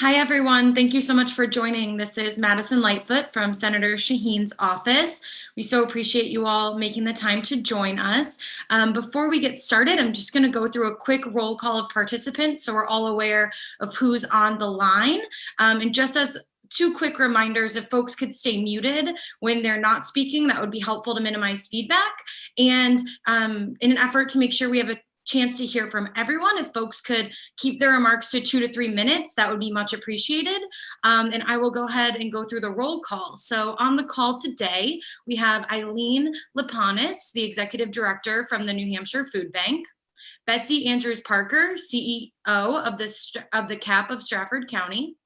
Hi, everyone. Thank you so much for joining. This is Madison Lightfoot from Senator Shaheen's office. We so appreciate you all making the time to join us. Before we get started, I'm just going to go through a quick roll call of participants so we're all aware of who's on the line. And just as two quick reminders, if folks could stay muted when they're not speaking, that would be helpful to minimize feedback. And in an effort to make sure we have a chance to hear from everyone, if folks could keep their remarks to 2 to 3 minutes, that would be much appreciated. And I will go ahead and go through the roll call. So on the call today, we have Eileen Lepanis, the Executive Director from the New Hampshire Food Bank, Betsey Andrews Parker, CEO of the CAP of Stratford County,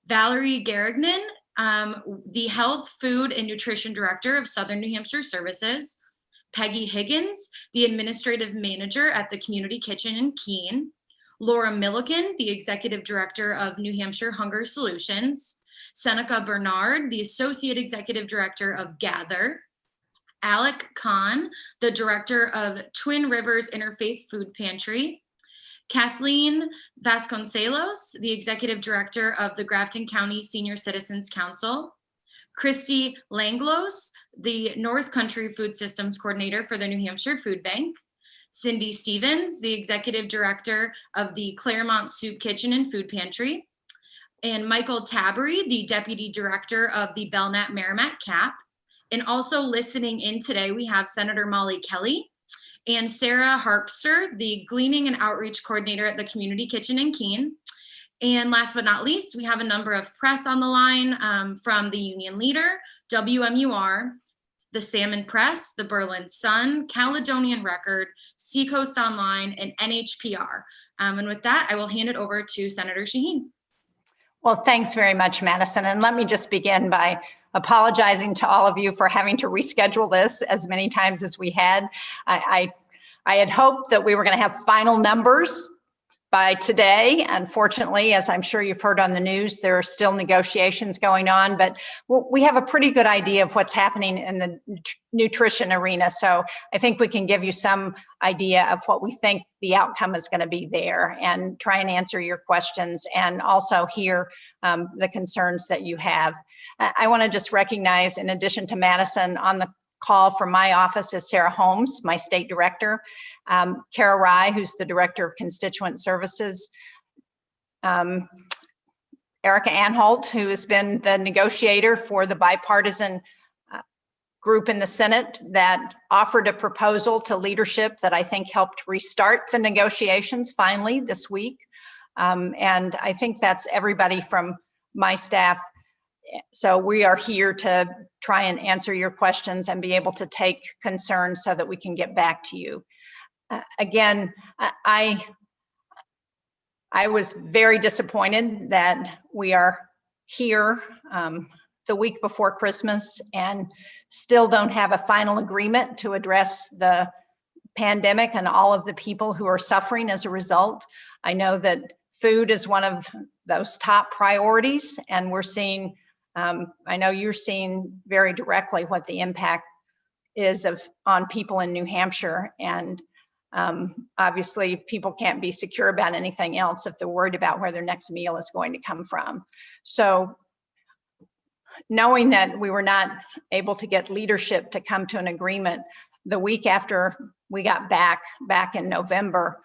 Valerie Carignan, the Health, Food, and Nutrition Director of Southern New Hampshire Services, Peggy Higgins, the Administrative Manager at the Community Kitchen in Keene, Laura Milliken, the Executive Director of New Hampshire Hunger Solutions, Seneca Bernard, the Associate Executive Director of Gather, Alec, the Director of Twin Rivers Interfaith Food Pantry, Kathleen Vasconcelos, the Executive Director of the Grafton County Senior Citizens Council, Christy Langlos, the North Country Food Systems Coordinator for the New Hampshire Food Bank, Cindy Stevens, the Executive Director of the Claremont Soup Kitchen and Food Pantry, and Michael Tabory, the Deputy Director of the Belknap Merrimack CAP. And also listening in today, we have Senator Molly Kelly and Sarah Harpster, the Gleaning and Outreach Coordinator at the Community Kitchen in Keene. And last but not least, we have a number of press on the line from the Union Leader, WMUR, the Salmon Press, the Berlin Sun, Caledonian Record, Seacoast Online, and NHPR. And with that, I will hand it over to Senator Shaheen. Well, thanks very much, Madison. And let me just begin by apologizing to all of you for having to reschedule this as many times as we had. I had hoped that we were going to have final numbers by today. Unfortunately, as I'm sure you've heard on the news, there are still negotiations going on, but we have a pretty good idea of what's happening in the nutrition arena. So I think we can give you some idea of what we think the outcome is going to be there and try and answer your questions and also hear the concerns that you have. I want to just recognize, in addition to Madison, on the call from my office is Sarah Holmes, my state director, Kara Rye, who's the director of constituent services, Erica Anhalt, who has been the negotiator for the bipartisan group in the Senate that offered a proposal to leadership that I think helped restart the negotiations finally this week. And I think that's everybody from my staff. So we are here to try and answer your questions and be able to take concerns so that we can get back to you. Again, I was very disappointed that we are here the week before Christmas and still don't have a final agreement to address the pandemic and all of the people who are suffering as a result. I know that food is one of those top priorities, and we're seeing I know you're seeing very directly what the impact is on people in New Hampshire. And obviously people can't be secure about anything else if they're worried about where their next meal is going to come from. So knowing that we were not able to get leadership to come to an agreement, the week after we got back in November,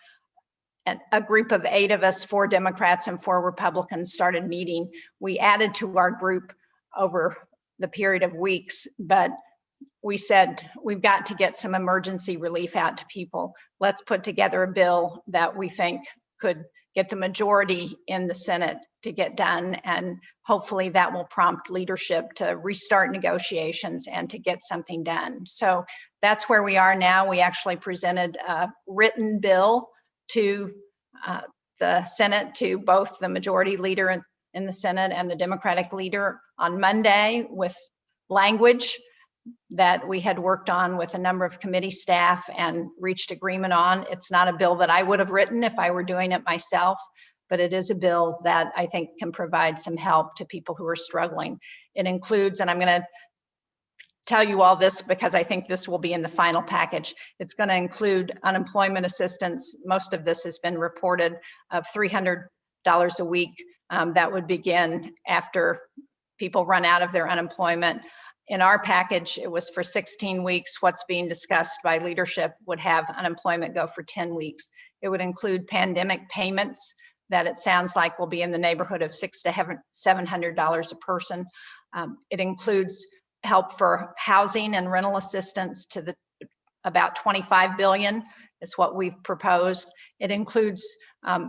a group of 8 of us, 4 Democrats and 4 Republicans, started meeting. We added to our group over the period of weeks, but we said, we've got to get some emergency relief out to people. Let's put together a bill that we think could get the majority in the Senate to get done, and hopefully that will prompt leadership to restart negotiations and to get something done. So that's where we are now. We actually presented a written bill to the Senate, to both the majority leader in the Senate and the Democratic leader on Monday, with language that we had worked on with a number of committee staff and reached agreement on. It's not a bill that I would have written if I were doing it myself, but it is a bill that I think can provide some help to people who are struggling. It includes, and I'm going to tell you all this because I think this will be in the final package. It's going to include unemployment assistance. Most of this has been reported, of $300 a week that would begin after people run out of their unemployment. In our package, it was for 16 weeks. What's being discussed by leadership would have unemployment go for 10 weeks. It would include pandemic payments that it sounds like will be in the neighborhood of $600 to $700 a person. It includes help for housing and rental assistance to the about $25 billion is what we've proposed. It includes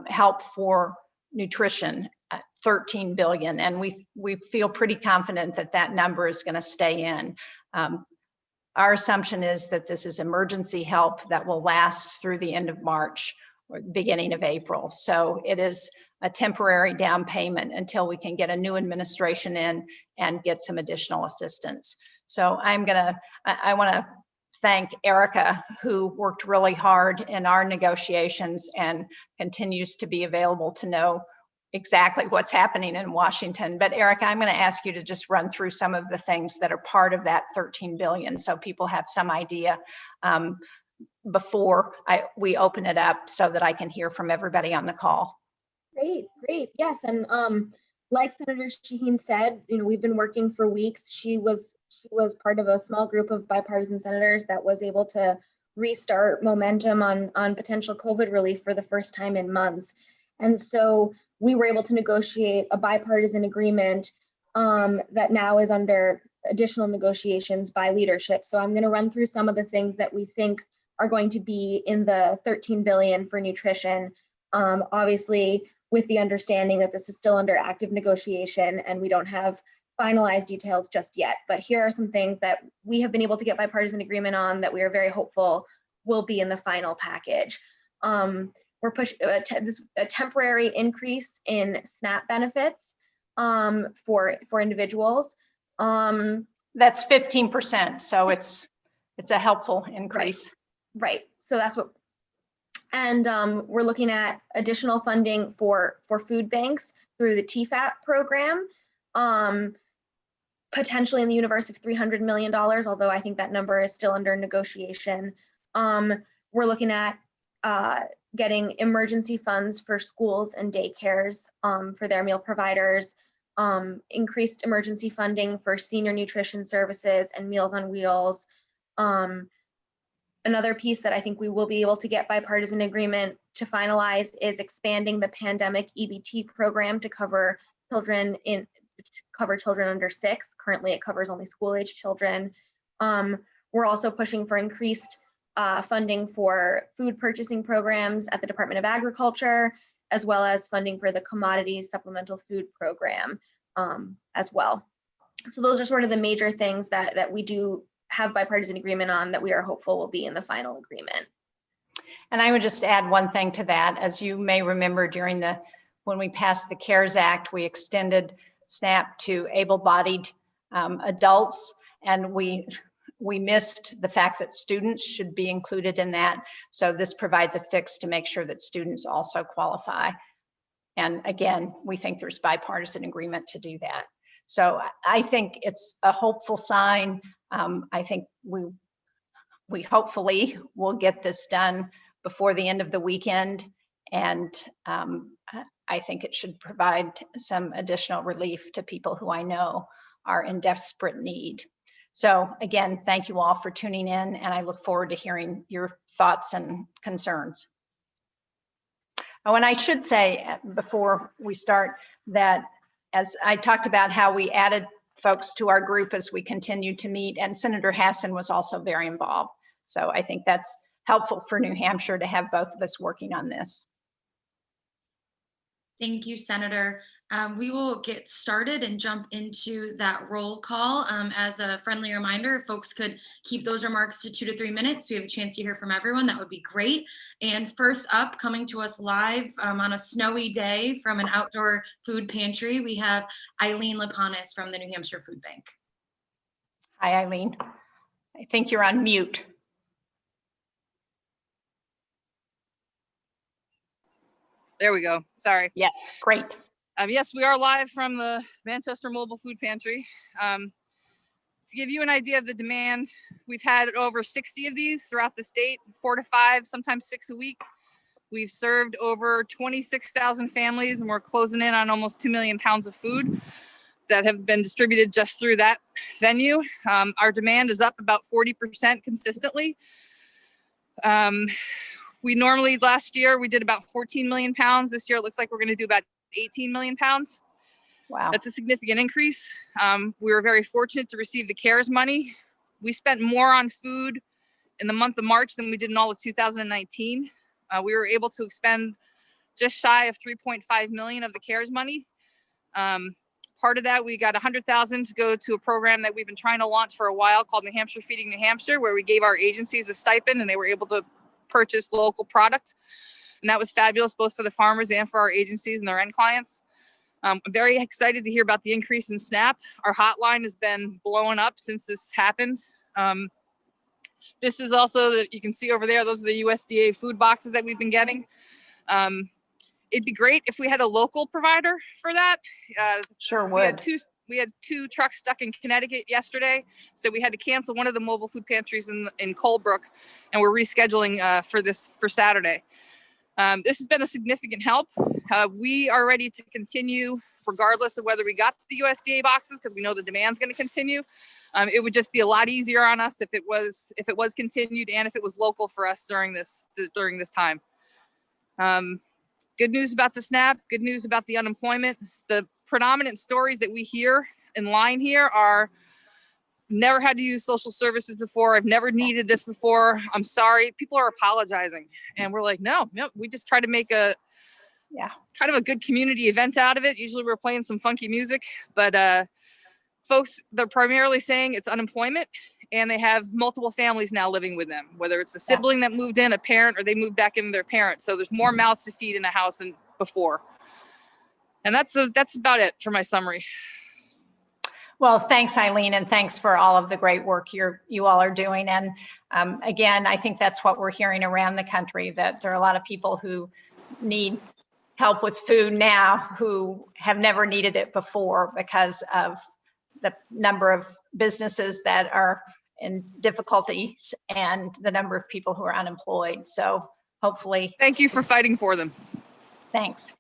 help for nutrition, $13 billion, and we feel pretty confident that that number is going to stay in. Our assumption is that this is emergency help that will last through the end of March or the beginning of April. So it is a temporary down payment until we can get a new administration in and get some additional assistance. So I want to thank Erica, who worked really hard in our negotiations and continues to be available to know exactly what's happening in Washington. But Erica, I'm going to ask you to just run through some of the things that are part of that $13 billion so people have some idea before we open it up so that I can hear from everybody on the call. Great. Yes, and like Senator Shaheen said, we've been working for weeks. She was part of a small group of bipartisan senators that was able to restart momentum on potential COVID relief for the first time in months. And so we were able to negotiate a bipartisan agreement that now is under additional negotiations by leadership. So I'm going to run through some of the things that we think are going to be in the $13 billion for nutrition. Obviously, with the understanding that this is still under active negotiation and we don't have finalized details just yet. But here are some things that we have been able to get bipartisan agreement on that we are very hopeful will be in the final package. We're pushing a temporary increase in SNAP benefits for individuals. That's 15%, so it's a helpful increase. Right. So that's what. And we're looking at additional funding for food banks through the TFAP program, potentially in the universe of $300 million, although I think that number is still under negotiation. We're looking at getting emergency funds for schools and daycares for their meal providers, increased emergency funding for senior nutrition services and Meals on Wheels. Another piece that I think we will be able to get bipartisan agreement to finalize is expanding the pandemic EBT program to cover children under 6. Currently, it covers only school-age children. We're also pushing for increased funding for food purchasing programs at the Department of Agriculture, as well as funding for the Commodities Supplemental Food Program as well. So those are sort of the major things that we do have bipartisan agreement on that we are hopeful will be in the final agreement. And I would just add one thing to that. As you may remember, when we passed the CARES Act, we extended SNAP to able-bodied adults, and we missed the fact that students should be included in that. So this provides a fix to make sure that students also qualify. And again, we think there's bipartisan agreement to do that. So I think it's a hopeful sign. I think we hopefully will get this done before the end of the weekend. And I think it should provide some additional relief to people who I know are in desperate need. So again, thank you all for tuning in, and I look forward to hearing your thoughts and concerns. Oh, and I should say before we start that as I talked about how we added folks to our group as we continue to meet, and Senator Hassan was also very involved. So I think that's helpful for New Hampshire to have both of us working on this. Thank you, Senator. We will get started and jump into that roll call. As a friendly reminder, if folks could keep those remarks to 2 to 3 minutes, so we have a chance to hear from everyone, that would be great. And first up, coming to us live on a snowy day from an outdoor food pantry, we have Eileen Lapanis from the New Hampshire Food Bank. Hi, Eileen. I think you're on mute. There we go. Sorry. Yes, great. Yes, we are live from the Manchester Mobile Food Pantry. To give you an idea of the demand, we've had over 60 of these throughout the state, 4 to 5, sometimes 6 a week. We've served over 26,000 families, and we're closing in on almost 2 million pounds of food that have been distributed just through that venue. Our demand is up about 40% consistently. We normally, last year, we did about 14 million pounds. This year, it looks like we're gonna do about 18 million pounds. Wow. That's a significant increase. We were very fortunate to receive the CARES money. We spent more on food in the month of March than we did in all of 2019. We were able to expend just shy of 3.5 million of the CARES money. Part of that, we got 100,000 to go to a program that we've been trying to launch for a while called New Hampshire Feeding New Hampshire, where we gave our agencies a stipend and they were able to purchase local product. And that was fabulous, both for the farmers and for our agencies and their end clients. I'm very excited to hear about the increase in SNAP. Our hotline has been blowing up since this happened. This is also that you can see over there, those are the USDA food boxes that we've been getting. It'd be great if we had a local provider for that. Sure would. We had two trucks stuck in Connecticut yesterday, so we had to cancel one of the mobile food pantries in Colebrook, and we're rescheduling for Saturday. This has been a significant help. We are ready to continue regardless of whether we got the USDA boxes, because we know the demand's going to continue. It would just be a lot easier on us if it was continued and if it was local for us during this time. Good news about the SNAP, good news about the unemployment. The predominant stories that we hear in line here are, never had to use social services before. I've never needed this before. I'm sorry. People are apologizing. And we're like, no, we just try to make a kind of a good community event out of it. Usually we're playing some funky music, but folks, they're primarily saying it's unemployment, and they have multiple families now living with them, whether it's a sibling that moved in, a parent, or they moved back in their parent. So there's more mouths to feed in a house than before. And that's about it for my summary. Well, thanks, Eileen, and thanks for all of the great work you all are doing. And again, I think that's what we're hearing around the country, that there are a lot of people who need help with food now who have never needed it before because of the number of businesses that are in difficulties and the number of people who are unemployed. So hopefully. Thank you for fighting for them. Thanks.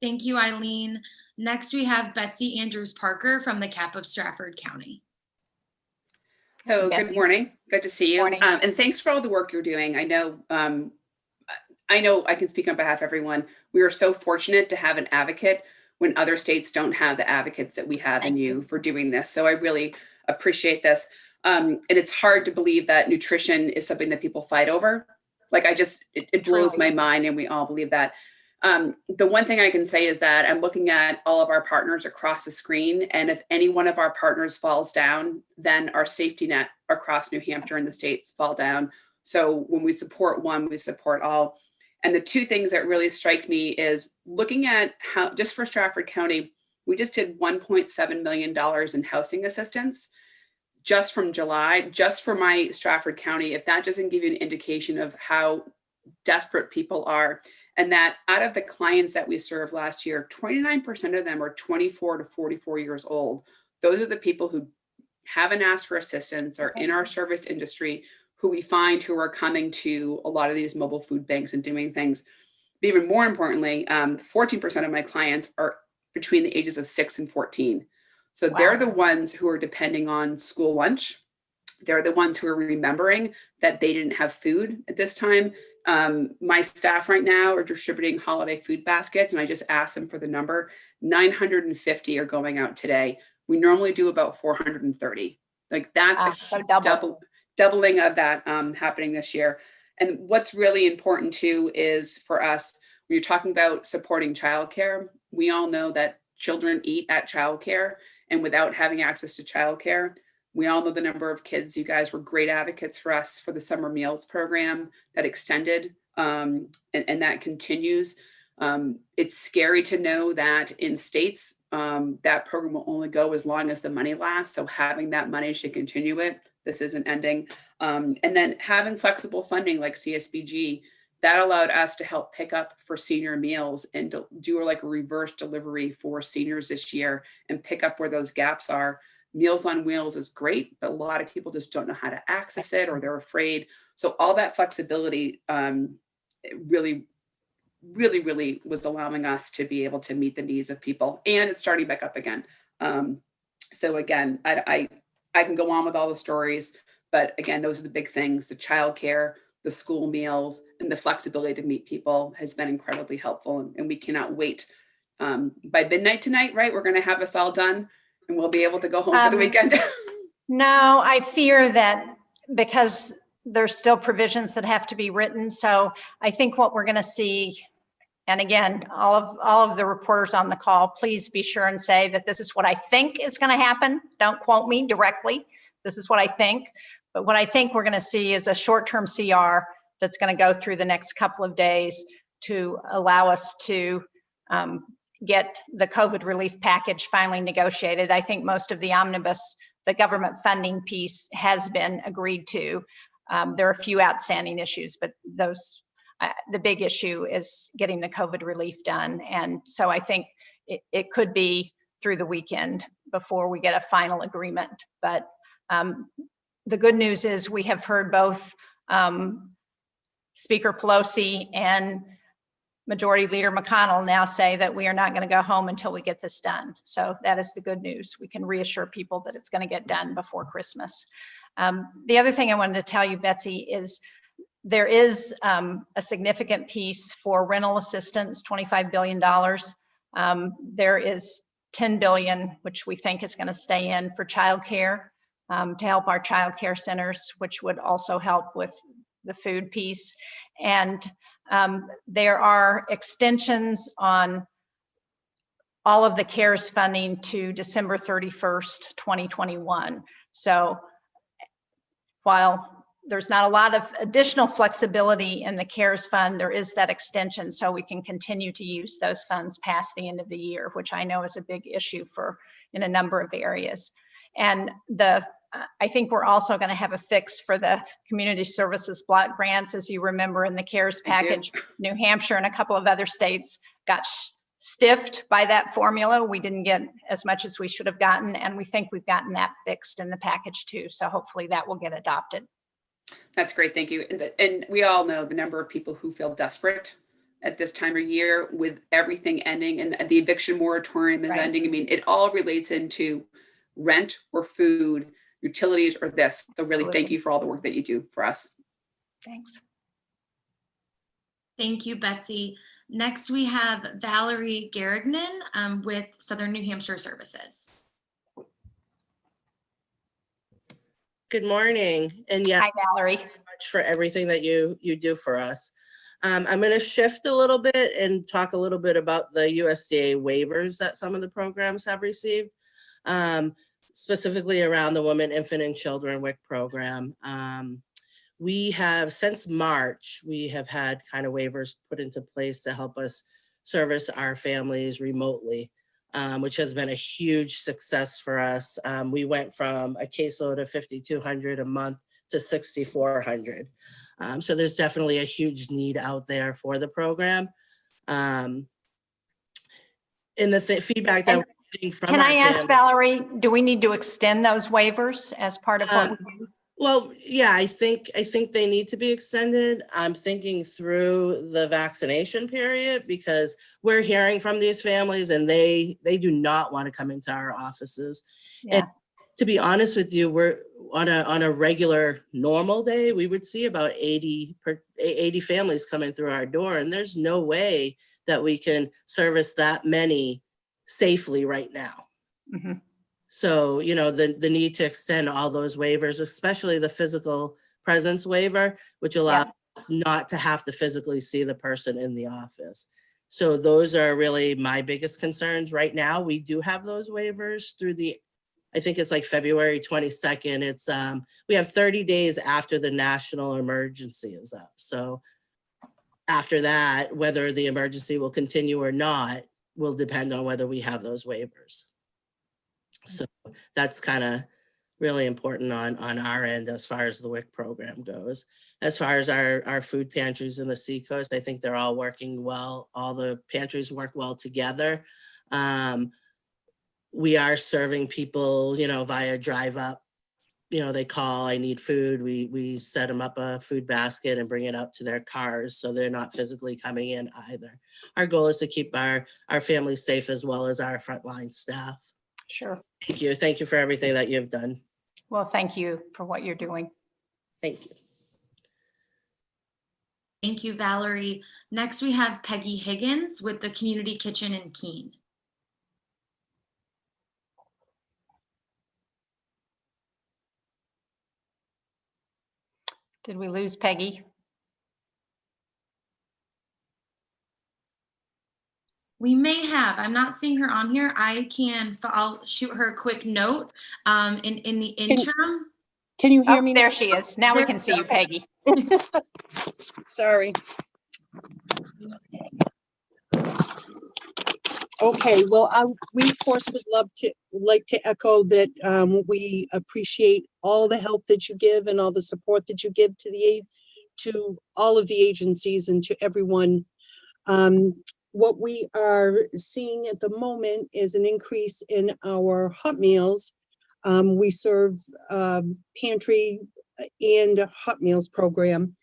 Thank you, Eileen. Next, we have Betsey Andrews Parker from the CAP of Stratford County. So Betsey. Good morning. Good to see you. Morning. And thanks for all the work you're doing. I know I can speak on behalf of everyone. We are so fortunate to have an advocate when other states don't have the advocates that we have in you for doing this. So I really appreciate this. And it's hard to believe that nutrition is something that people fight over. Like it blows my mind, and we all believe that. The one thing I can say is that I'm looking at all of our partners across the screen, and if any one of our partners falls down, then our safety net across New Hampshire and the states fall down. So when we support one, we support all. And the two things that really strike me is looking at how, just for Stratford County, we just did $1.7 million in housing assistance just from July, just for my Stratford County. If that doesn't give you an indication of how desperate people are, and that out of the clients that we served last year, 29% of them are 24 to 44 years old. Those are the people who haven't asked for assistance, are in our service industry, who we find who are coming to a lot of these mobile food banks and doing things. But even more importantly, 14% of my clients are between the ages of 6 and 14. So they're the ones who are depending on school lunch. They're the ones who are remembering that they didn't have food at this time. My staff right now are distributing holiday food baskets, and I just asked them for the number. 950 are going out today. We normally do about 430. Like that's a doubling of that happening this year. And what's really important too is for us, when you're talking about supporting childcare, we all know that children eat at childcare, and without having access to childcare, we all know the number of kids. You guys were great advocates for us for the summer meals program that extended and that continues. It's scary to know that in states, that program will only go as long as the money lasts. So having that money to continue it, this isn't ending. And then having flexible funding like CSBG, that allowed us to help pick up for senior meals and do like a reverse delivery for seniors this year and pick up where those gaps are. Meals on Wheels is great, but a lot of people just don't know how to access it, or they're afraid. So all that flexibility it really was allowing us to be able to meet the needs of people, and it's starting back up again. So again, I can go on with all the stories, but again, those are the big things: the childcare, the school meals, and the flexibility to meet people has been incredibly helpful. And we cannot wait. By midnight tonight, right? We're going to have us all done and we'll be able to go home for the weekend. No, I fear that because there's still provisions that have to be written. So I think what we're going to see, and again, all of the reporters on the call, please be sure and say that this is what I think is going to happen. Don't quote me directly. This is what I think. But what I think we're going to see is a short-term CR that's going to go through the next couple of days to allow us to get the COVID relief package finally negotiated. I think most of the omnibus, the government funding piece, has been agreed to. There are a few outstanding issues, but those, the big issue is getting the COVID relief done. And so I think it could be through the weekend before we get a final agreement. But the good news is we have heard both Speaker Pelosi and Majority Leader McConnell now say that we are not going to go home until we get this done. So that is the good news. We can reassure people that it's going to get done before Christmas. The other thing I wanted to tell you, Betsy, is there is a significant piece for rental assistance, $25 billion. There is $10 billion, which we think is going to stay in for childcare, to help our childcare centers, which would also help with the food piece. And there are extensions on all of the CARES funding to December 31st, 2021. So while there's not a lot of additional flexibility in the CARES fund, there is that extension so we can continue to use those funds past the end of the year, which I know is a big issue in a number of areas. And I think we're also going to have a fix for the community services block grants. As you remember, in the CARES package, New Hampshire and a couple of other states got stiffed by that formula. We didn't get as much as we should have gotten, and we think we've gotten that fixed in the package too. So hopefully that will get adopted. That's great, thank you. And we all know the number of people who feel desperate at this time of year with everything ending and the eviction moratorium is ending. I mean, it all relates into rent or food, utilities, or this. So really thank you for all the work that you do for us. Thanks. Thank you, Betsy. Next, we have Valerie Carignan with Southern New Hampshire Services. Good morning. And yeah, Hi, Valerie. thank you very much for everything that you do for us. I'm going to shift a little bit and talk a little bit about the USDA waivers that some of the programs have received. Specifically around the Women, Infant, and Children WIC program. We have, since March, we have had kind of waivers put into place to help us service our families remotely, which has been a huge success for us. We went from a caseload of 5,200 a month to 6,400. So there's definitely a huge need out there for the program. In the feedback that Can I ask, Valerie, do we need to extend those waivers as part of what we do? Well, yeah, I think they need to be extended. I'm thinking through the vaccination period because we're hearing from these families and they do not want to come into our offices. Yeah. And to be honest with you, we're on a regular normal day, we would see about 80 families coming through our door, and there's no way that we can service that many safely right now. Mm-hmm. So, you know, the need to extend all those waivers, especially the physical presence waiver, which allows us not to have to physically see the person in the office. So those are really my biggest concerns right now. We do have those waivers through I think it's like February 22nd. It's we have 30 days after the national emergency is up. So after that, whether the emergency will continue or not will depend on whether we have those waivers. So that's kind of really important on our end as far as the WIC program goes. As far as our food pantries in the Seacoast, I think they're all working well. All the pantries work well together. We are serving people, you know, via drive up they call, I need food. We set them up a food basket and bring it out to their cars, so they're not physically coming in either. Our goal is to keep our families safe as well as our frontline staff. Sure. Thank you. Thank you for everything that you've done. Well, thank you for what you're doing. Thank you. Thank you, Valerie. Next, we have Peggy Higgins with the Community Kitchen in Keene. Did we lose Peggy? We may have. I'm not seeing her on here. I'll shoot her a quick note in the interim. Can you hear Oh, me? there she is. Now we can see you, Peggy. Sorry. Okay, well, we of course would like to echo that we appreciate all the help that you give and all the support that you give to all of the agencies and to everyone. What we are seeing at the moment is an increase in our hot meals. We serve pantry and hot meals program.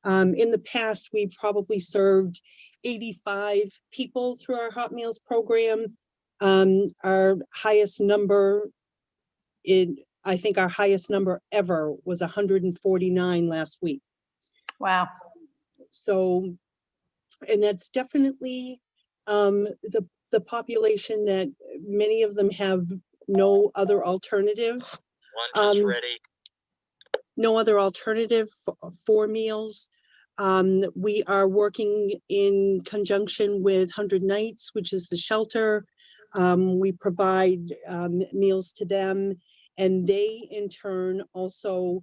In the past, we probably served 85 people through our hot meals program. Our highest number I think our highest number ever was 149 last week. Wow. So, and that's definitely the population that many of them have no other alternative. No other alternative for meals. We are working in conjunction with 100 Nights, which is the shelter. We provide meals to them, and they in turn also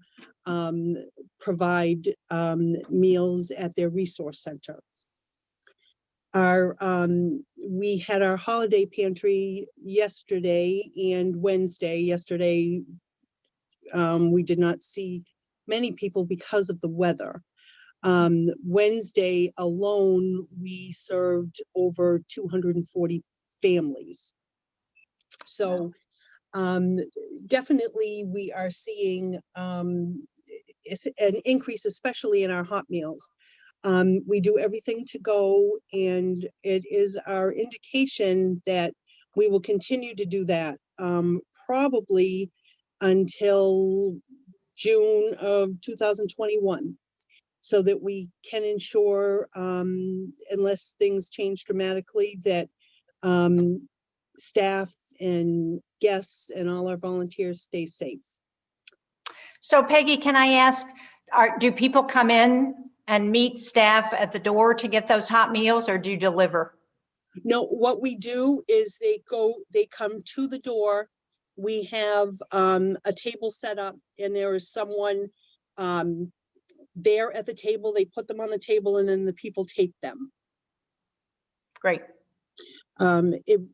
provide meals at their resource center. We had our holiday pantry yesterday and Wednesday. Yesterday, we did not see many people because of the weather. Wednesday alone, we served over 240 families. So definitely we are seeing an increase, especially in our hot meals. We do everything to go, and it is our indication that we will continue to do that probably until June of 2021, so that we can ensure, unless things change dramatically, that staff and guests and all our volunteers stay safe. So Peggy, can I ask, do people come in and meet staff at the door to get those hot meals, or do you deliver? No, what we do is they come to the door. We have a table set up, and there is someone there at the table. They put them on the table, and then the people take them. Great.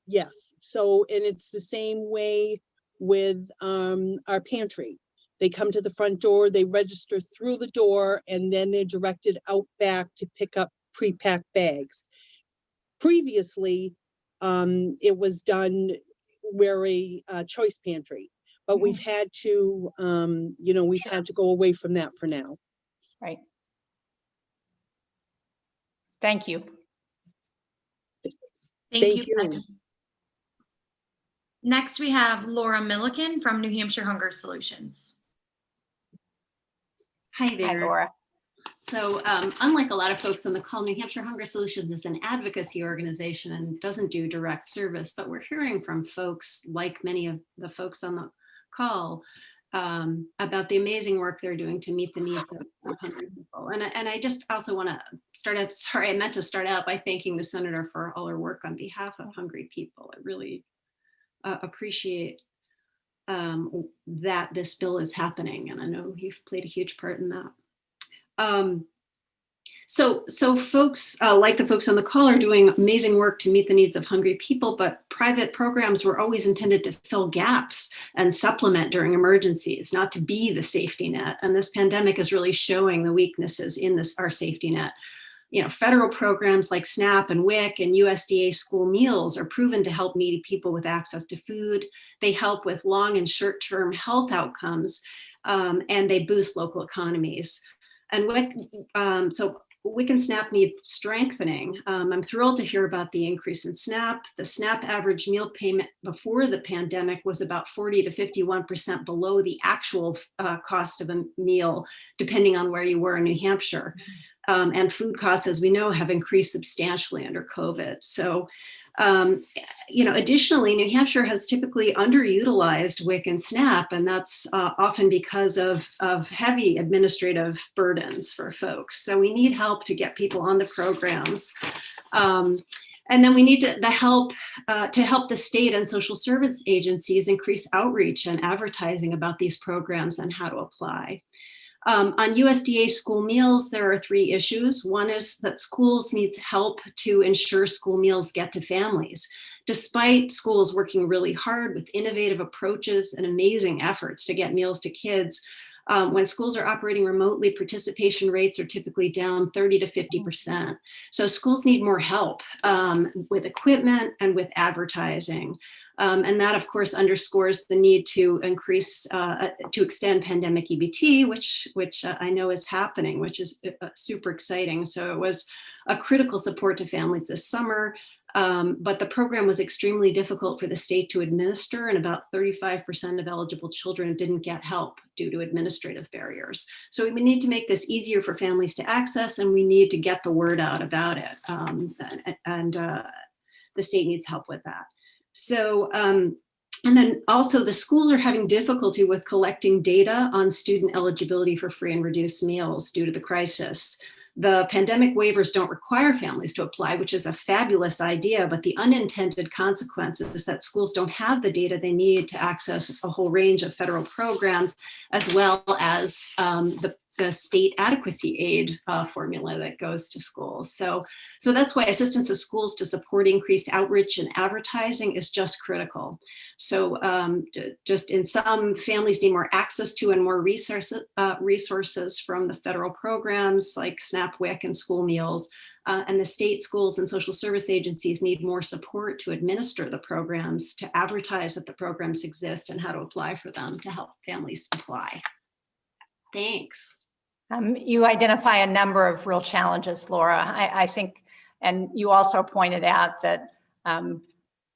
Yes. So, and it's the same way with our pantry. They come to the front door, they register through the door, and then they're directed out back to pick up pre-packed bags. Previously, it was done, we're a choice pantry, but we've had to, we've had to go away from that for now. Right. Thank you. Thank you, Peggy. Next, we have Laura Milliken from New Hampshire Hunger Solutions. Hi there. Hi, Laura. So unlike a lot of folks on the call, New Hampshire Hunger Solutions is an advocacy organization and doesn't do direct service, but we're hearing from folks, like many of the folks on the call, about the amazing work they're doing to meet the needs of hungry people. And I just also want to start out, I meant to start out by thanking the Senator for all her work on behalf of hungry people. I really appreciate that this bill is happening, and I know you've played a huge part in that. So folks like the folks on the call are doing amazing work to meet the needs of hungry people, but private programs were always intended to fill gaps and supplement during emergencies, not to be the safety net. And this pandemic is really showing the weaknesses in our safety net. You know, federal programs like SNAP and WIC and USDA school meals are proven to help needy people with access to food. They help with long and short-term health outcomes. and they boost local economies. And so WIC and SNAP need strengthening. I'm thrilled to hear about the increase in SNAP. The SNAP average meal payment before the pandemic was about 40 to 51% below the actual cost of a meal, depending on where you were in New Hampshire. And food costs, as we know, have increased substantially under COVID. So, additionally, New Hampshire has typically underutilized WIC and SNAP, and that's often because of heavy administrative burdens for folks. So we need help to get people on the programs. And then we need to help the state and social service agencies increase outreach and advertising about these programs and how to apply. On USDA school meals, there are 3 issues. One is that schools need help to ensure school meals get to families. Despite schools working really hard with innovative approaches and amazing efforts to get meals to kids, when schools are operating remotely, participation rates are typically down 30 to 50%. So schools need more help with equipment and with advertising. And that, of course, underscores the need to extend pandemic EBT, which I know is happening, which is super exciting. So it was a critical support to families this summer, but the program was extremely difficult for the state to administer, and about 35% of eligible children didn't get help due to administrative barriers. So we need to make this easier for families to access, and we need to get the word out about it. And the state needs help with that. So, and then also the schools are having difficulty with collecting data on student eligibility for free and reduced meals due to the crisis. The pandemic waivers don't require families to apply, which is a fabulous idea, but the unintended consequences is that schools don't have the data they need to access a whole range of federal programs, as well as the state adequacy aid formula that goes to schools. So that's why assistance to schools to support increased outreach and advertising is just critical. So just in some, families need more access to and more resources from the federal programs like SNAP, WIC, and school meals. And the state schools and social service agencies need more support to administer the programs, to advertise that the programs exist and how to apply for them to help families apply. Thanks. You identify a number of real challenges, Laura. I think, and you also pointed out that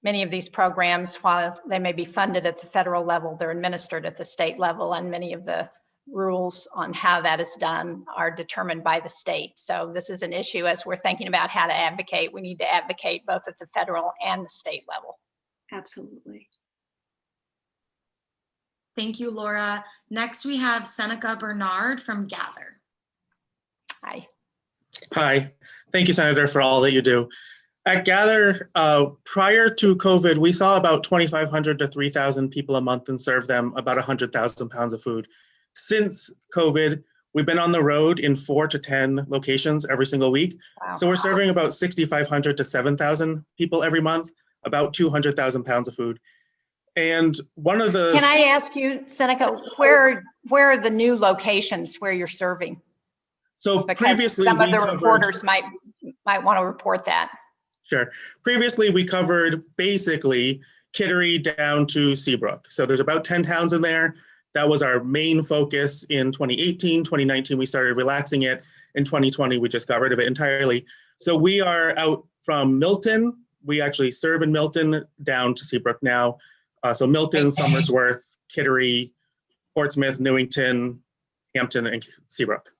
many of these programs, while they may be funded at the federal level, they're administered at the state level, and many of the rules on how that is done are determined by the state. So this is an issue as we're thinking about how to advocate. We need to advocate both at the federal and the state level. Absolutely. Thank you, Laura. Next, we have Seneca Bernard from Gather. Hi. Hi. Thank you, Senator, for all that you do. At Gather, prior to COVID, we saw about 2,500 to 3,000 people a month and served them about 100,000 pounds of food. Since COVID, we've been on the road in 4 to 10 locations every single week. Wow. So we're serving about 6,500 to 7,000 people every month, about 200,000 pounds of food. And one of the— Can I ask you, Seneca, where are the new locations where you're serving? So because previously, some of the reporters might want to report that. Sure. Previously, we covered basically Kittery down to Seabrook. So there's about 10 towns in there. That was our main focus in 2018. 2019, we started relaxing it. In 2020, we just got rid of it entirely. So we are out from Milton. We actually serve in Milton down to Seabrook now. So Milton, Somersworth, Kittery, Portsmouth, Newington, Hampton, and Seabrook.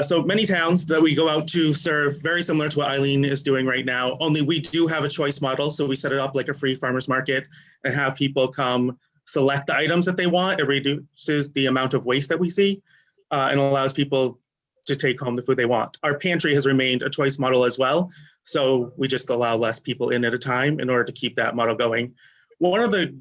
So many towns that we go out to serve, very similar to what Eileen is doing right now, only we do have a choice model. So we set it up like a free farmer's market and have people come select the items that they want. It reduces the amount of waste that we see and allows people to take home the food they want. Our pantry has remained a choice model as well. So we just allow less people in at a time in order to keep that model going. One of the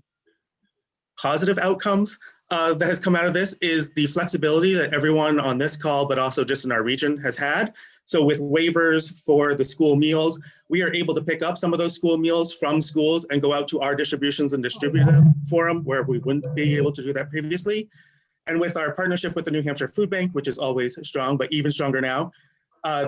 positive outcomes that has come out of this is the flexibility that everyone on this call, but also just in our region, has had. So with waivers for the school meals, we are able to pick up some of those school meals from schools and go out to our distributions and distribute them for them where we wouldn't be able to do that previously. And with our partnership with the New Hampshire Food Bank, which is always strong, but even stronger now,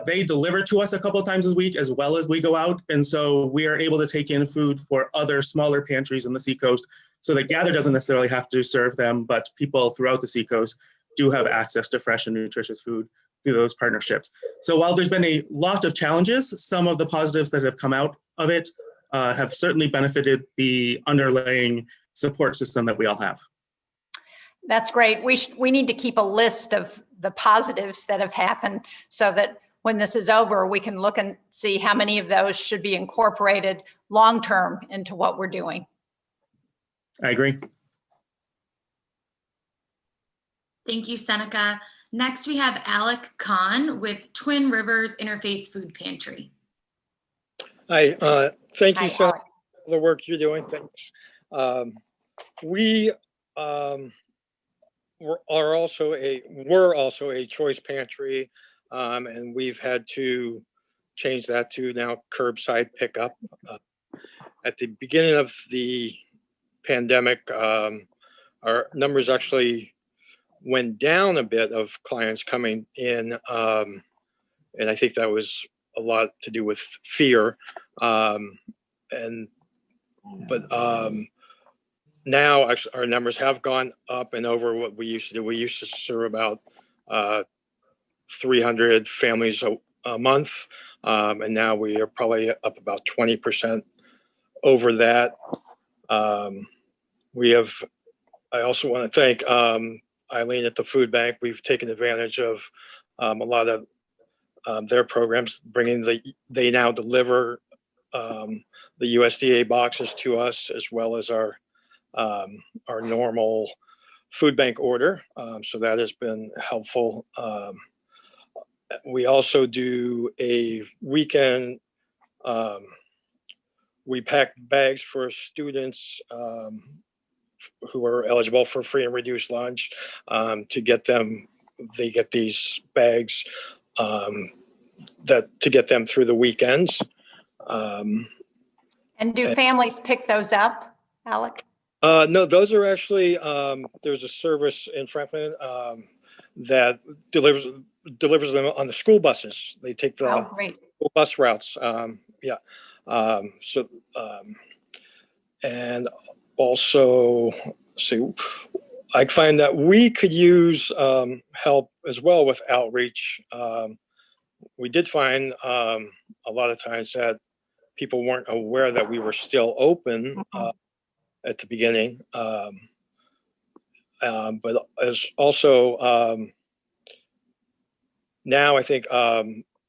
they deliver to us a couple of times a week as well as we go out. And so we are able to take in food for other smaller pantries in the Seacoast so that Gather doesn't necessarily have to serve them, but people throughout the Seacoast do have access to fresh and nutritious food through those partnerships. So while there's been a lot of challenges, some of the positives that have come out of it have certainly benefited the underlying support system that we all have. That's great. We need to keep a list of the positives that have happened so that when this is over, we can look and see how many of those should be incorporated long-term into what we're doing. I agree. Thank you, Seneca. Next, we have Alec Kahn with Twin Rivers Interfaith Food Pantry. Hi, thank you, Hi, Seneca, Alec. for the work you're doing. Thanks. We we're also a choice pantry, and we've had to change that to now curbside pickup. At the beginning of the pandemic, our numbers actually went down a bit of clients coming in, and I think that was a lot to do with fear. Now actually our numbers have gone up and over what we used to do. We used to serve about 300 families a month, and now we are probably up about 20% over that. I also want to thank Eileen at the food bank. We've taken advantage of a lot of their programs, they now deliver the USDA boxes to us, as well as our normal food bank order. So that has been helpful. We also do a weekend, we pack bags for students who are eligible for free and reduced lunch to get them, they get these bags to get them through the weekends. And do families pick those up, Alec? No, those are actually, there's a service in Franklin that delivers them on the school buses. They take the great. school bus routes. And also, I find that we could use help as well with outreach. We did find a lot of times that people weren't aware that we were still open at the beginning. But as also now I think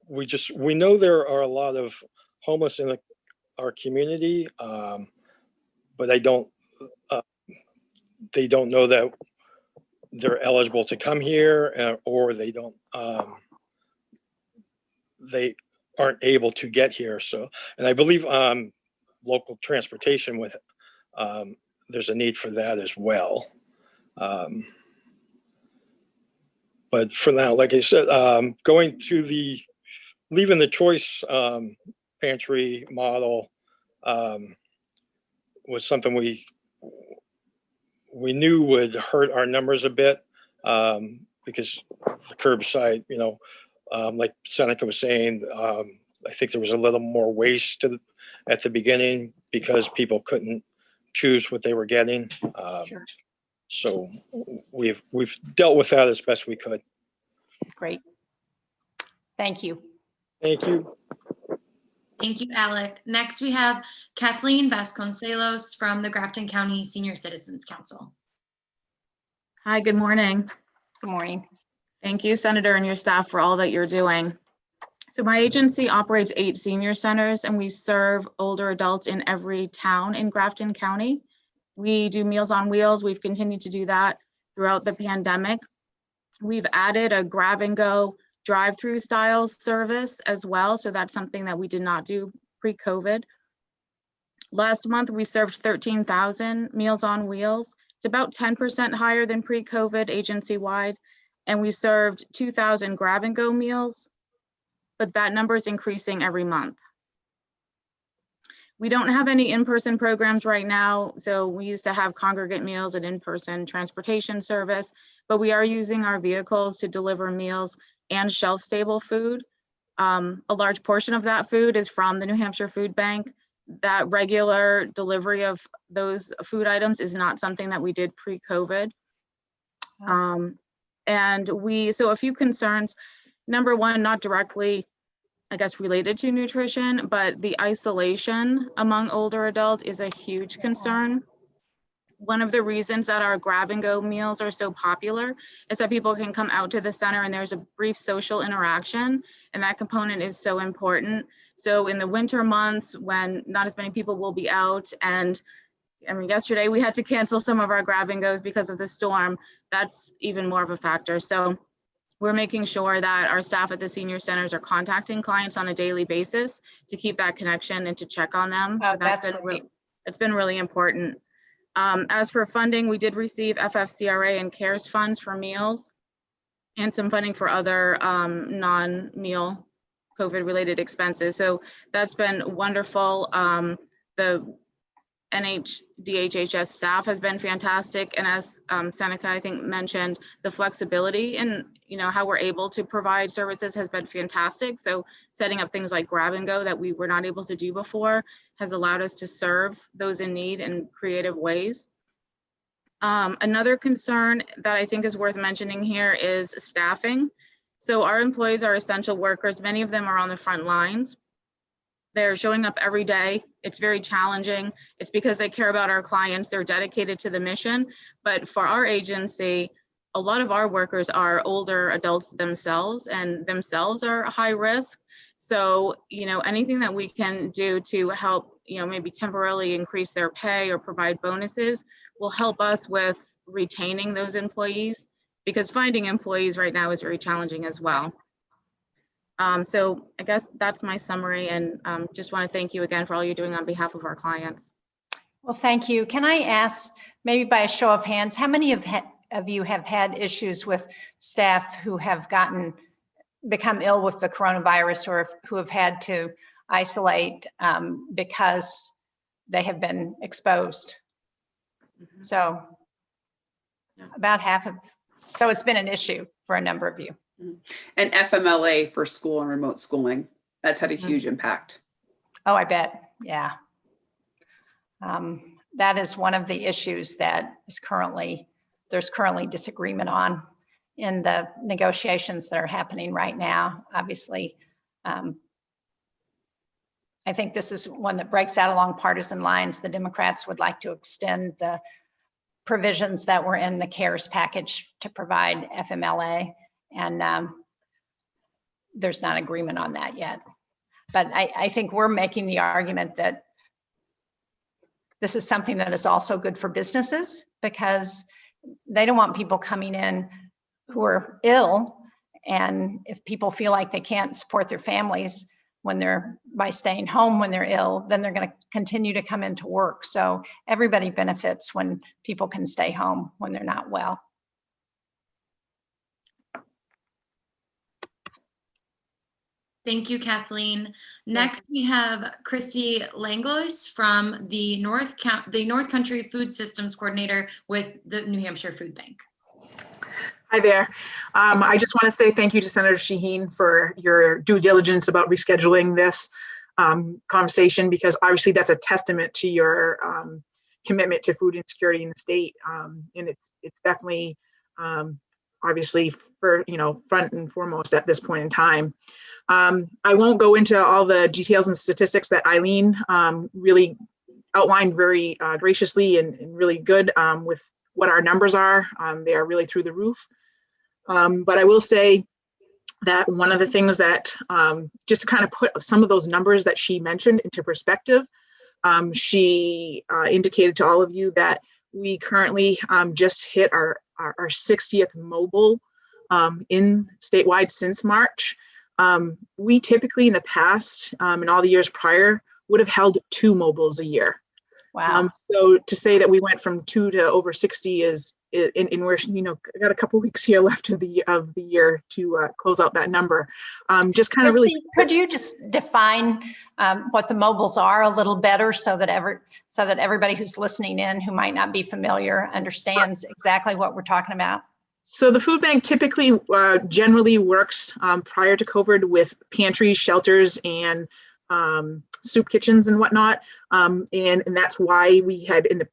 we know there are a lot of homeless in our community, but they don't know that they're eligible to come here, or they don't they aren't able to get here. So, and I believe local transportation with there's a need for that as well. But for now, like I said, going to leaving the choice pantry model was something we knew would hurt our numbers a bit, because the curbside, like Seneca was saying, I think there was a little more waste at the beginning because people couldn't choose what they were getting. Sure. So we've dealt with that as best we could. Great. Thank you. Thank you. Thank you, Alec. Next, we have Kathleen Vasconcelos from the Grafton County Senior Citizens Council. Hi, good morning. Good morning. Thank you, Senator, and your staff for all that you're doing. So my agency operates 8 senior centers, and we serve older adults in every town in Grafton County. We do Meals on Wheels. We've continued to do that throughout the pandemic. We've added a grab and go drive-through style service as well. So that's something that we did not do pre-COVID. Last month, we served 13,000 Meals on Wheels. It's about 10% higher than pre-COVID agency-wide. And we served 2,000 grab and go meals, but that number is increasing every month. We don't have any in-person programs right now. So we used to have congregate meals and in-person transportation service, but we are using our vehicles to deliver meals and shelf-stable food. A large portion of that food is from the New Hampshire Food Bank. that regular delivery of those food items is not something that we did pre-COVID. So a few concerns. Number one, not directly, I guess, related to nutrition, but the isolation among older adults is a huge concern. One of the reasons that our grab and go meals are so popular is that people can come out to the center and there's a brief social interaction, and that component is so important. So in the winter months when not as many people will be out, and I mean, yesterday we had to cancel some of our grab and goes because of the storm, that's even more of a factor. So we're making sure that our staff at the senior centers are contacting clients on a daily basis to keep that connection and to check on them. Oh, So it's been really important. As for funding, we did receive FFCRA and CARES funds for meals and some funding for other non-meal COVID-related expenses. So that's been wonderful. The DHHS staff has been fantastic. And as Seneca, I think, mentioned, the flexibility in how we're able to provide services has been fantastic. So setting up things like grab and go that we were not able to do before has allowed us to serve those in need in creative ways. Another concern that I think is worth mentioning here is staffing. So our employees are essential workers. Many of them are on the front lines. They're showing up every day. It's very challenging. It's because they care about our clients. They're dedicated to the mission. But for our agency, a lot of our workers are older adults themselves and themselves are high risk. So, anything that we can do to help, maybe temporarily increase their pay or provide bonuses will help us with retaining those employees, because finding employees right now is very challenging as well. So I guess that's my summary, and just want to thank you again for all you're doing on behalf of our clients. Well, thank you. Can I ask, maybe by a show of hands, how many of you have had issues with staff who have become ill with the coronavirus, or who have had to isolate because they have been exposed? Mm-hmm. So about half of, so it's been an issue for a number of you. And FMLA for school and remote schooling, that's had a huge impact. Oh, I bet. Yeah. That is one of the issues that is there's currently disagreement on in the negotiations that are happening right now. Obviously, I think this is one that breaks out along partisan lines. The Democrats would like to extend the provisions that were in the CARES package to provide FMLA. And there's not agreement on that yet. But I think we're making the argument that this is something that is also good for businesses, because they don't want people coming in who are ill. And if people feel like they can't support their families by staying home when they're ill, then they're going to continue to come into work. So everybody benefits when people can stay home when they're not well. Thank you, Kathleen. Next, we have Christy Langlois from the North Country Food Systems Coordinator with the New Hampshire Food Bank. Hi there. I just want to say thank you to Senator Shaheen for your due diligence about rescheduling this conversation, because obviously that's a testament to your commitment to food insecurity in the state. And it's definitely obviously for, front and foremost at this point in time. I won't go into all the details and statistics that Eileen really outlined very graciously and really good with what our numbers are. They are really through the roof. But I will say that one of the things that, just to kind of put some of those numbers that she mentioned into perspective, she indicated to all of you that we currently just hit our 60th mobile in statewide since March. We typically in the past, in all the years prior, would have held 2 mobiles a year. Wow. So to say that we went from 2 to over 60 is, and we're, got a couple weeks here left of the year to close out that number. Just kind of really. Could you just define what the mobiles are a little better, so that everybody who's listening in who might not be familiar understands exactly what we're talking about? So the food bank typically generally works prior to COVID with pantries, shelters, and soup kitchens and whatnot. And that's why we had in the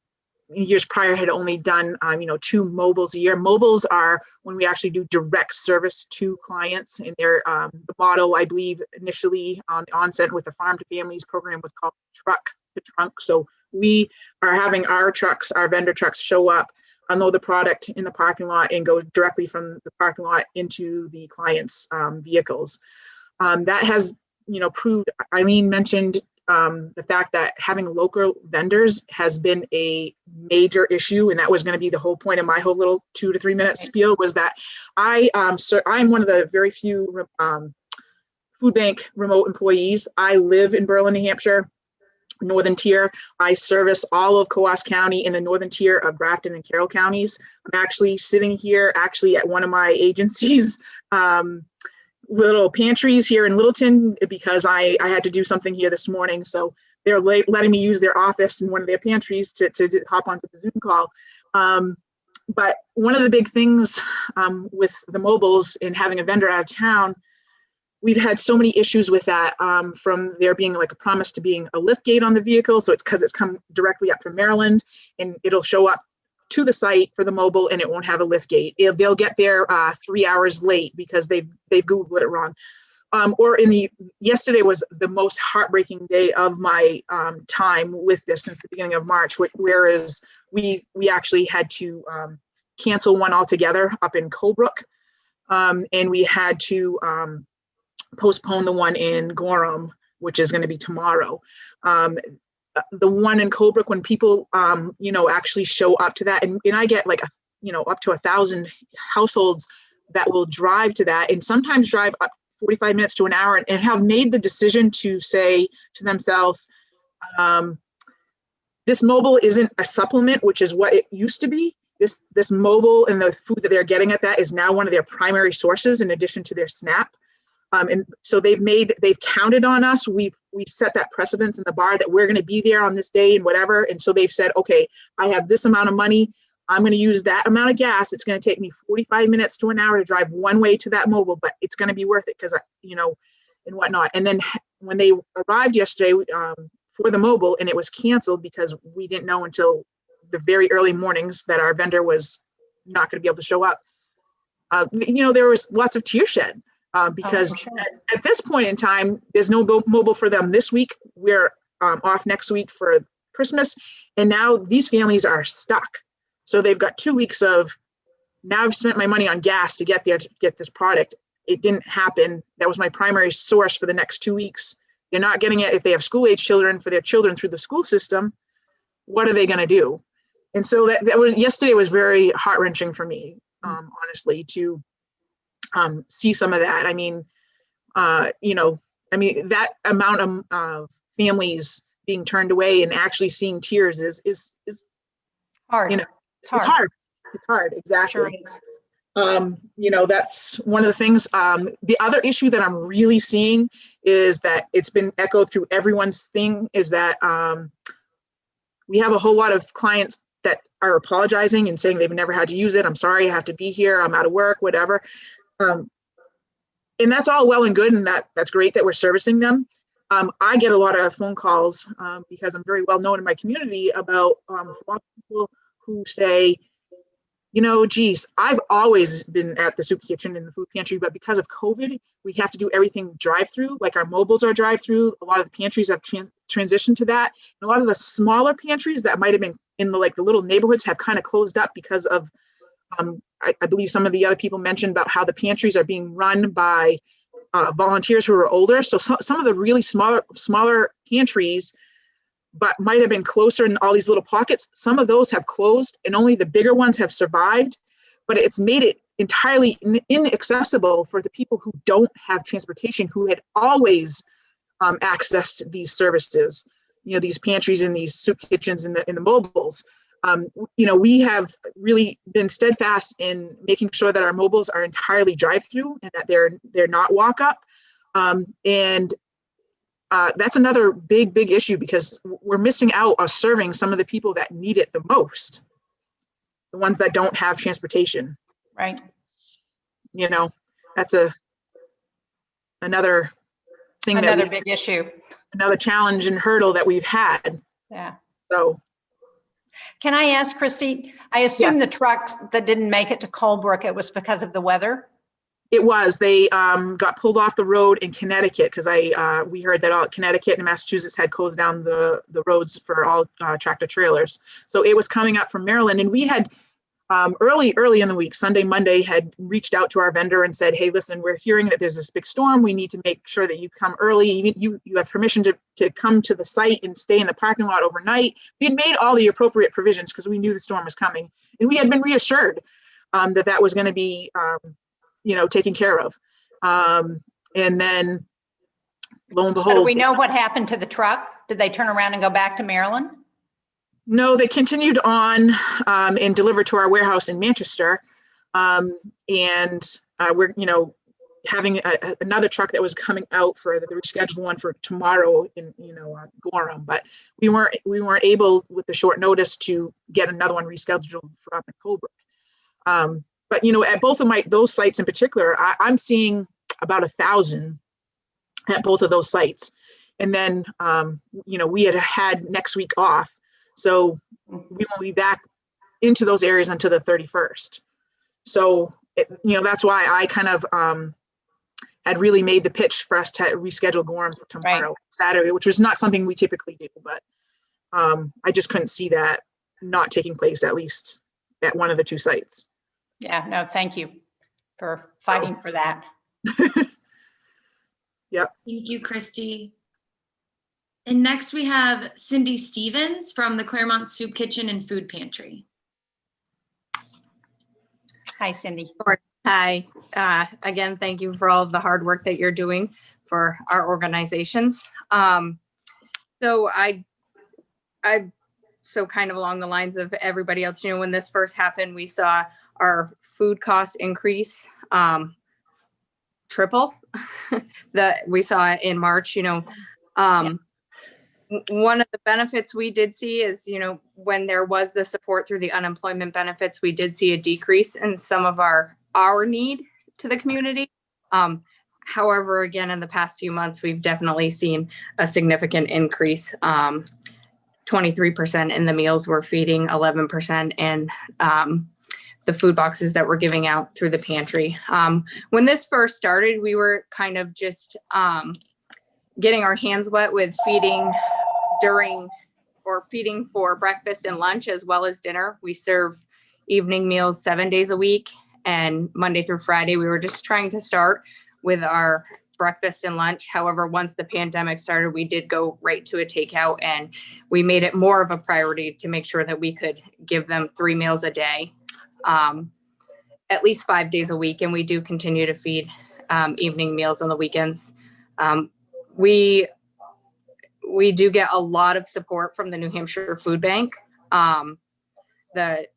years prior had only done, 2 mobiles a year. Mobiles are when we actually do direct service to clients, and they're the model, I believe, initially on the onset with the Farm to Families program was called truck to trunk. So we are having our trucks, our vendor trucks, show up, unload the product in the parking lot, and go directly from the parking lot into the client's vehicles. That has, proved. Eileen mentioned the fact that having local vendors has been a major issue, and that was going to be the whole point of my whole little 2 to 3 minute spiel, was that I'm one of the very few food bank remote employees. I live in Berlin, New Hampshire, northern tier. I service all of Coos County in the northern tier of Grafton and Carroll counties. I'm actually sitting here at one of my agencies little pantries here in Littleton because I had to do something here this morning. So they're letting me use their office in one of their pantries to hop onto the Zoom call. But one of the big things with the mobiles and having a vendor out of town, we've had so many issues with that, from there being like a promise to being a lift gate on the vehicle. So it's because it's come directly up from Maryland, and it'll show up to the site for the mobile and it won't have a lift gate. They'll get there 3 hours late because they've Googled it wrong. Yesterday was the most heartbreaking day of my time with this since the beginning of March, whereas we actually had to cancel one altogether up in Colebrook, and we had to postpone the one in Gorham, which is going to be tomorrow. The one in Colebrook, when people, actually show up to that, and I get like, up to 1,000 households that will drive to that, and sometimes drive up 45 minutes to an hour, and have made the decision to say to themselves, this mobile isn't a supplement, which is what it used to be. This mobile and the food that they're getting at that is now one of their primary sources in addition to their SNAP. And so they've counted on us. We've set that precedence in the bar that we're going to be there on this day and whatever. And so they've said, okay, I have this amount of money. I'm going to use that amount of gas. It's going to take me 45 minutes to an hour to drive one way to that mobile, but it's going to be worth it because, and whatnot. And then when they arrived yesterday for the mobile, and it was canceled because we didn't know until the very early mornings that our vendor was not going to be able to show up. There was lots of tears shed. Because at this point in time, there's no mobile for them this week. We're off next week for Christmas. And now these families are stuck. So they've got 2 weeks of, now I've spent my money on gas to get there to get this product. It didn't happen. That was my primary source for the next 2 weeks. They're not getting it if they have school-age children for their children through the school system. What are they going to do? And so yesterday was very heart-wrenching for me, honestly, to see some of that. That amount of families being turned away and actually seeing tears is hard. It's hard. It's hard. Exactly. Sure is. That's one of the things. The other issue that I'm really seeing is that it's been echoed through everyone's thing is that we have a whole lot of clients that are apologizing and saying they've never had to use it. I'm sorry, I have to be here. I'm out of work, whatever. And that's all well and good, and that's great that we're servicing them. I get a lot of phone calls because I'm very well known in my community about people who say, geez, I've always been at the soup kitchen and the food pantry, but because of COVID, we have to do everything drive-through. Like our mobiles are drive-through. A lot of the pantries have transitioned to that. And a lot of the smaller pantries that might have been in the little neighborhoods have kind of closed up because of I believe some of the other people mentioned about how the pantries are being run by volunteers who are older. So some of the really smaller pantries, but might have been closer in all these little pockets, some of those have closed and only the bigger ones have survived. But it's made it entirely inaccessible for the people who don't have transportation, who had always accessed these services, these pantries and these soup kitchens and the mobiles. We have really been steadfast in making sure that our mobiles are entirely drive-through and that they're not walk-up. And that's another big issue because we're missing out on serving some of the people that need it the most, the ones that don't have transportation. Right. That's another thing. Another big issue. another challenge and hurdle that we've had. Yeah. So, Can I ask Christy, I assume Yes. the trucks that didn't make it to Colebrook, it was because of the weather? it was, they got pulled off the road in Connecticut because we heard that all Connecticut and Massachusetts had closed down the roads for all tractor trailers. So it was coming up from Maryland, and we had early in the week, Sunday, Monday, had reached out to our vendor and said, hey, listen, we're hearing that there's this big storm. We need to make sure that you come early. You have permission to come to the site and stay in the parking lot overnight. We had made all the appropriate provisions because we knew the storm was coming. And we had been reassured that was going to be, taken care of. And then lo and behold. So do we know what happened to the truck? Did they turn around and go back to Maryland? No, they continued on and delivered to our warehouse in Manchester. And we're, having another truck that was coming out for the rescheduled one for tomorrow in, Gorham. But we weren't able with the short notice to get another one rescheduled for up in Colebrook. But, at both of those sites in particular, I'm seeing about 1,000 at both of those sites. And then, we had next week off. So we won't be back into those areas until the 31st. So, that's why I kind of had really made the pitch for us to reschedule Gorham for tomorrow, Saturday, which was not something we typically do. But I just couldn't see that not taking place, at least at one of the two sites. Yeah, no, thank you for fighting for that. Yep. Thank you, Christy. And next we have Cindy Stevens from the Claremont Soup Kitchen and Food Pantry. Hi, Cindy. Hi. Again, thank you for all of the hard work that you're doing for our organizations. So kind of along the lines of everybody else, when this first happened, we saw our food costs increase triple that we saw in March. One of the benefits we did see is, when there was the support through the unemployment benefits, we did see a decrease in some of our need to the community. However, again, in the past few months, we've definitely seen a significant increase. 23% in the meals we're feeding, 11% in the food boxes that we're giving out through the pantry. When this first started, we were kind of just getting our hands wet with feeding for breakfast and lunch as well as dinner. We serve evening meals 7 days a week, and Monday through Friday, we were just trying to start with our breakfast and lunch. However, once the pandemic started, we did go right to a takeout, and we made it more of a priority to make sure that we could give them 3 meals a day, at least 5 days a week. And we do continue to feed evening meals on the weekends. We do get a lot of support from the New Hampshire Food Bank. The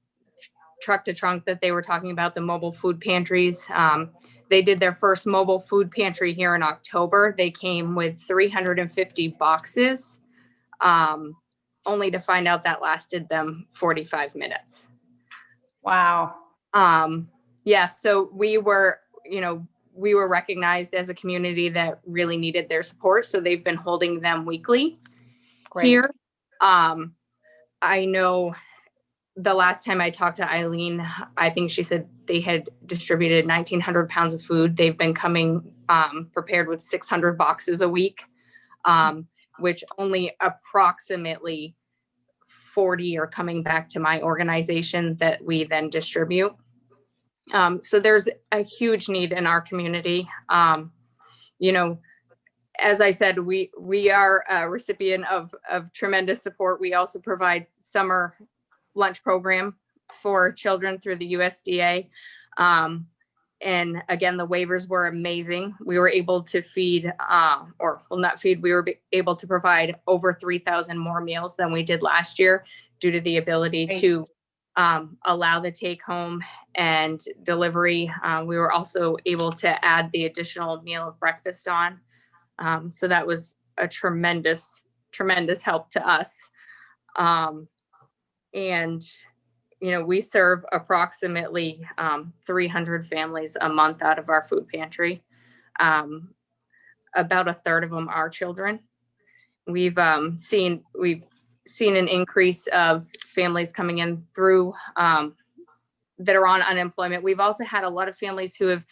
truck to trunk that they were talking about, the mobile food pantries, they did their first mobile food pantry here in October. They came with 350 boxes, only to find out that lasted them 45 minutes. Wow. Yeah, so we were recognized as a community that really needed their support. So they've been holding them weekly here. I know the last time I talked to Eileen, I think she said they had distributed 1,900 pounds of food. They've been coming prepared with 600 boxes a week, which only approximately 40 are coming back to my organization that we then distribute. So there's a huge need in our community. As I said, we are a recipient of tremendous support. We also provide summer lunch program for children through the USDA. And again, the waivers were amazing. We were able to we were able to provide over 3,000 more meals than we did last year due to the ability to allow the take home and delivery. We were also able to add the additional meal of breakfast on. So that was a tremendous help to us. And, we serve approximately 300 families a month out of our food pantry. About a third of them are children. we've seen an increase of families coming in through that are on unemployment. We've also had a lot of families who have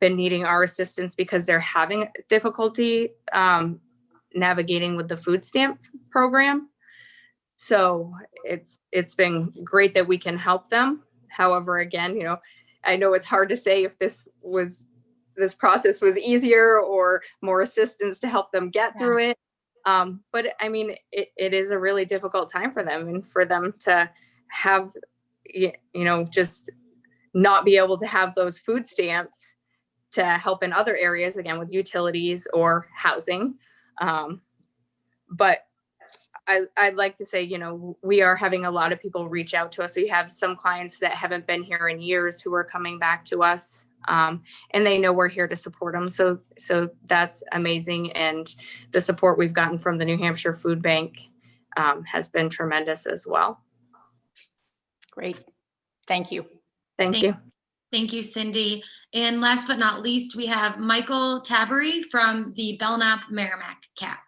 been needing our assistance because they're having difficulty navigating with the food stamp program. So it's been great that we can help them. However, again, I know it's hard to say if this process was easier or more assistance to help them get through it. But I mean, it is a really difficult time for them, and for them to have, just not be able to have those food stamps to help in other areas, again, with utilities or housing. But I'd like to say, we are having a lot of people reach out to us. We have some clients that haven't been here in years who are coming back to us, and they know we're here to support them. So that's amazing. And the support we've gotten from the New Hampshire Food Bank has been tremendous as well. Great. Thank you. Thank you. Thank you, Cindy. And last but not least, we have Michael Tabory from the Belknap Merrimack CAP.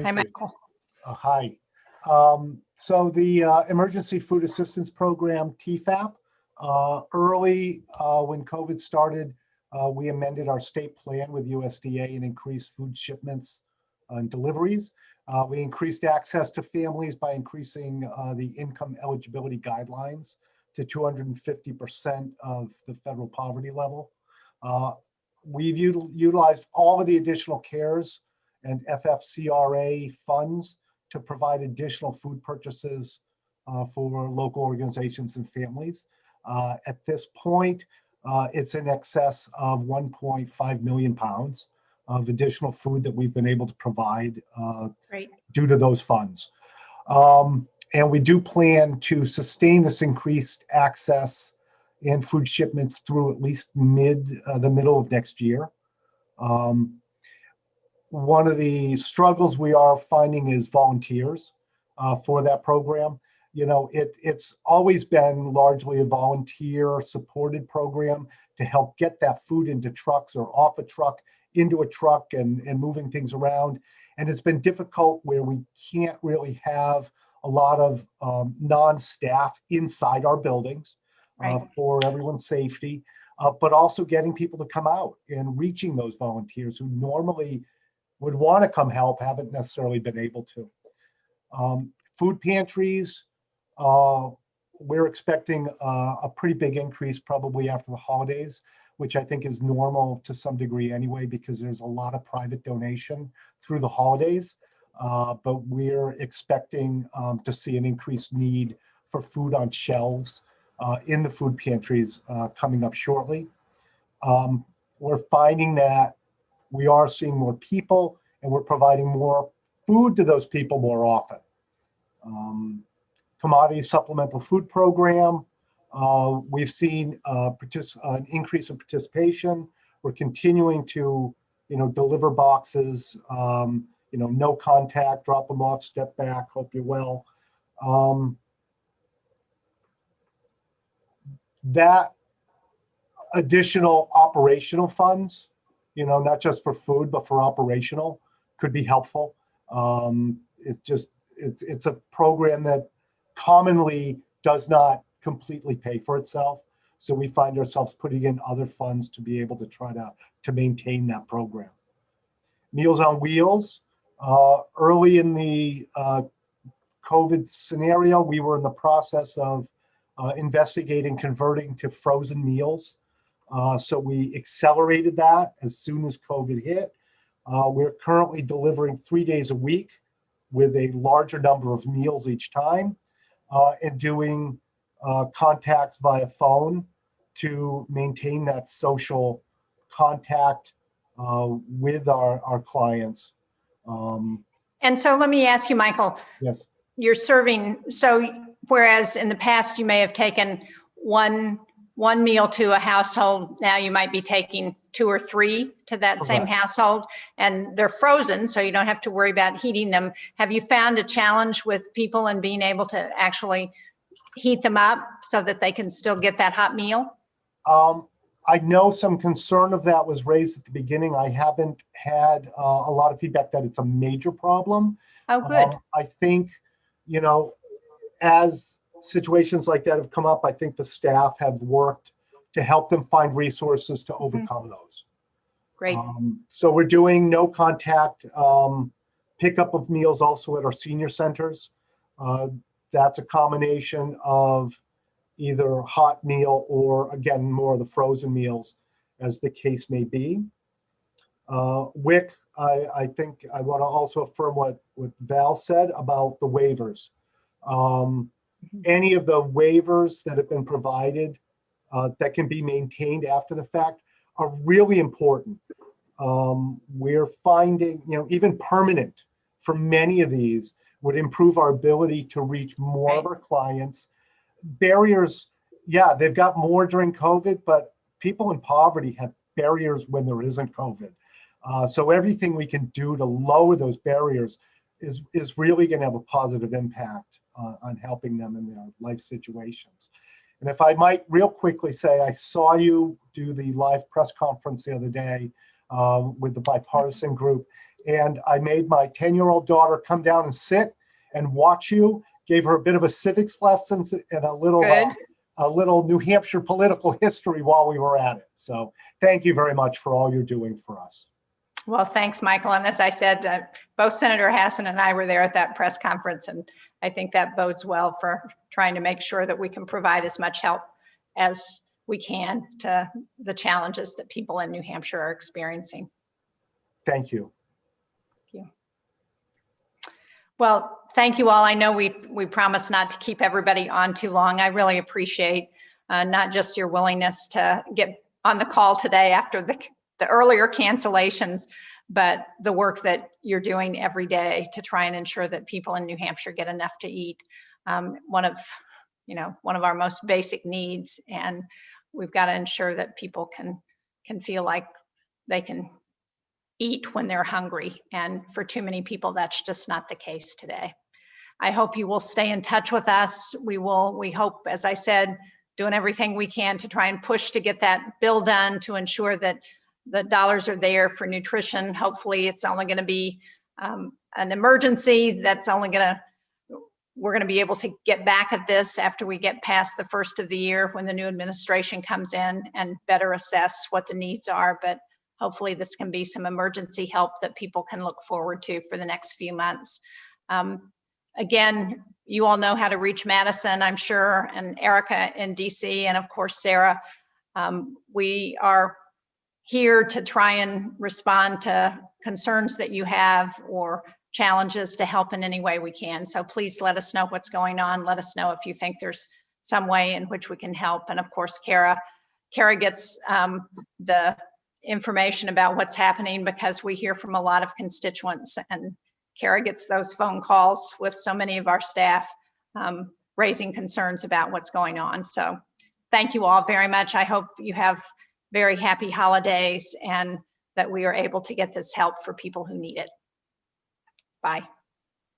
Hi, Michael. Hi. So the Emergency Food Assistance Program, TFAP, early when COVID started, we amended our state plan with USDA and increased food shipments and deliveries. We increased access to families by increasing the income eligibility guidelines to 250% of the federal poverty level. We've utilized all of the additional CARES and FFCRA funds to provide additional food purchases for local organizations and families. At this point, it's in excess of 1.5 million pounds of additional food that we've been able to provide due to those funds. And we do plan to sustain this increased access and food shipments through at least the middle of next year. One of the struggles we are finding is volunteers for that program. It's always been largely a volunteer supported program to help get that food into trucks or off a truck into a truck and moving things around. And it's been difficult where we can't really have a lot of non-staff inside our buildings for everyone's safety, but also getting people to come out and reaching those volunteers who normally would want to come help, haven't necessarily been able to. Food pantries, we're expecting a pretty big increase probably after the holidays, which I think is normal to some degree anyway, because there's a lot of private donation through the holidays. But we're expecting to see an increased need for food on shelves in the food pantries coming up shortly. We're finding that we are seeing more people and we're providing more food to those people more often. Commodity supplemental food program, we've seen an increase in participation. We're continuing to, deliver boxes, no contact, drop them off, step back, hope you're well. That additional operational funds, not just for food, but for operational, could be helpful. It's a program that commonly does not completely pay for itself. So we find ourselves putting in other funds to be able to try to maintain that program. Meals on Wheels, early in the COVID scenario, we were in the process of investigating converting to frozen meals. So we accelerated that as soon as COVID hit. We're currently delivering 3 days a week with a larger number of meals each time and doing contacts via phone to maintain that social contact with our clients. And so let me ask you, Michael. Yes. You're serving, so whereas in the past you may have taken one meal to a household, now you might be taking 2 or 3 to that same household, and they're frozen, so you don't have to worry about heating them. Have you found a challenge with people and being able to actually heat them up so that they can still get that hot meal? I know some concern of that was raised at the beginning. I haven't had a lot of feedback that it's a major problem. Oh, good. I think, you know, as situations like that have come up, I think the staff have worked to help them find resources to overcome those. Great. So we're doing no contact pickup of meals also at our senior centers. That's a combination of either a hot meal or, again, more of the frozen meals as the case may be. WIC, I think I want to also affirm what Val said about the waivers. Any of the waivers that have been provided that can be maintained after the fact are really important. We're finding, you know, even permanent for many of these would improve our ability to reach more of our clients. Barriers, yeah, they've got more during COVID, but people in poverty have barriers when there isn't COVID. So everything we can do to lower those barriers is really going to have a positive impact on helping them in their life situations. And if I might real quickly say, I saw you do the live press conference the other day with the bipartisan group, and I made my 10-year-old daughter come down and sit and watch you, gave her a bit of a civics lesson and a little New Hampshire political history while we were at it. So thank you very much for all you're doing for us. Well, thanks, Michael. And as I said, both Senator Hassan and I were there at that press conference, and I think that bodes well for trying to make sure that we can provide as much help as we can to the challenges that people in New Hampshire are experiencing. Thank you. Thank you. Well, thank you all. I know we promised not to keep everybody on too long. I really appreciate not just your willingness to get on the call today after the earlier cancellations, but the work that you're doing every day to try and ensure that people in New Hampshire get enough to eat. One of our most basic needs, and we've got to ensure that people can feel like they can eat when they're hungry. And for too many people, that's just not the case today. I hope you will stay in touch with us. We hope, as I said, doing everything we can to try and push to get that bill done to ensure that the dollars are there for nutrition. Hopefully it's only going to be an emergency we're going to be able to get back at this after we get past the first of the year when the new administration comes in and better assess what the needs are. But hopefully this can be some emergency help that people can look forward to for the next few months. Again, you all know how to reach Madison, I'm sure, and Erica in DC, and of course, Sarah. We are here to try and respond to concerns that you have or challenges to help in any way we can. So please let us know what's going on. Let us know if you think there's some way in which we can help. And of course, Kara gets the information about what's happening because we hear from a lot of constituents, and Kara gets those phone calls with so many of our staff raising concerns about what's going on. So thank you all very much. I hope you have very happy holidays and that we are able to get this help for people who need it. Bye.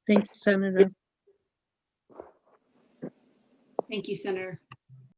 Thank you, Senator. Thank you, Senator.